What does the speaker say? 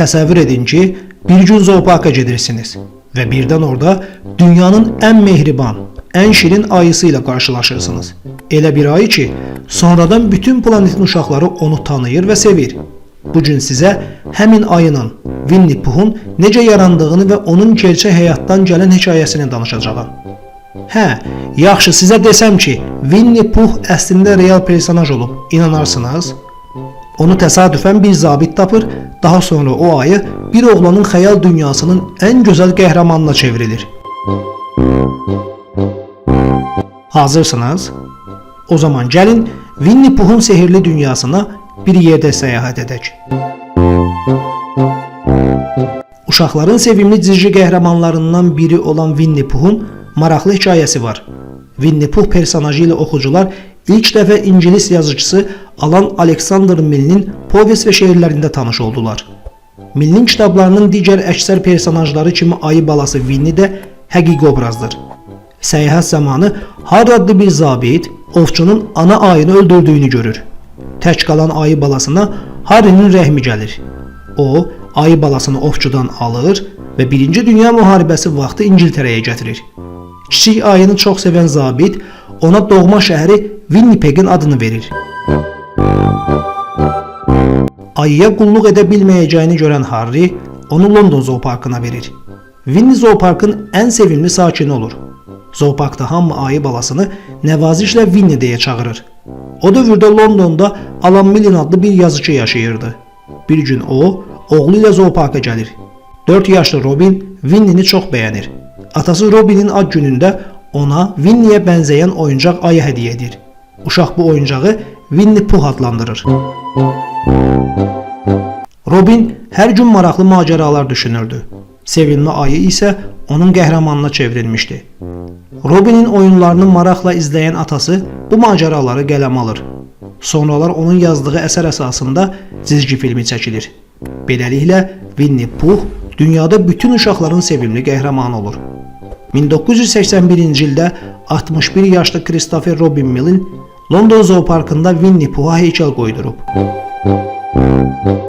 Təsəvvür edin ki, bir gün zooparka gedirsiniz və birdən orada dünyanın ən mehriban, ən şirin ayısı ilə qarşılaşırsınız. Elə bir ayı ki, sonradan bütün planetin uşaqları onu tanıyır və sevir. Bugün sizə həmin ayının, Winnie Pooh'un necə yarandığını və onun gerçək həyatdan gələn hekayəsini danışacağam. Hə, yaxşı sizə desəm ki, Winnie Pooh əslində real personaj olub, inanarsınız? Onu təsadüfən bir zabit tapır, daha sonra o ayı bir oğlanın xəyal dünyasının ən gözəl qəhrəmanına çevrilir. Hazırsınız? O zaman gəlin Winnie Pooh'un sehirli dünyasına bir yerdə səyahət edək. Uşaqların sevimli cizgi qəhrəmanlarından biri olan Winnie Pooh'un maraqlı hekayəsi var. Winnie Pooh personajı ilə oxucular ilk dəfə İngilis yazıcısı Alan Alexander Milne'nin povest və şeirlərində tanış oldular. Milne'nin kitablarının digər əksər personajları kimi ayı balası Winnie də həqiqi obrazdır. Səyahət zamanı Harry adlı bir zabit ovçunun ana ayını öldürdüyünü görür. Tək qalan ayı balasına Harry'nin rəhmi gəlir. O, ayı balasını ovçudan alır və 1-ci Dünya müharibəsi vaxtı İngiltərəyə gətirir. Kiçik ayını çox sevən zabit ona doğma şəhəri Winnipeg'in adını verir. Ayıya qulluq edə bilməyəcəyini görən Harry onu London zooparkına verir. Winnie zooparkın ən sevimli sakini olur. Zooparkda hamı ayı balasını nəvazişlə Winnie deyə çağırır. O dövrdə Londonda Alan Milne adlı bir yazıcı yaşayırdı. Bir gün o, oğlu ilə zooparka gəlir. 4 yaşlı Robin Winnie'ni çox bəyənir. Atası Robin'in ad günündə ona Winnie'yə bənzəyən oyuncaq ayı hədiyyə edir. Uşaq bu oyuncağı Winnie Pooh adlandırır. Robin hər gün maraqlı macəralar düşünürdü. Sevimli ayı isə onun qəhrəmanına çevrilmişdi. Robinin oyunlarını maraqla izləyən atası bu macəraları qələmə alır. Sonralar onun yazdığı əsər əsasında cizgi filmi çəkilir. Beləliklə Winnie Pooh dünyada bütün uşaqların sevimli qəhrəmanı olur. 1981-ci ildə 61 yaşlı Christopher Robin Milne London zooparkında Winnie Pooh'a heykəl qoydurub.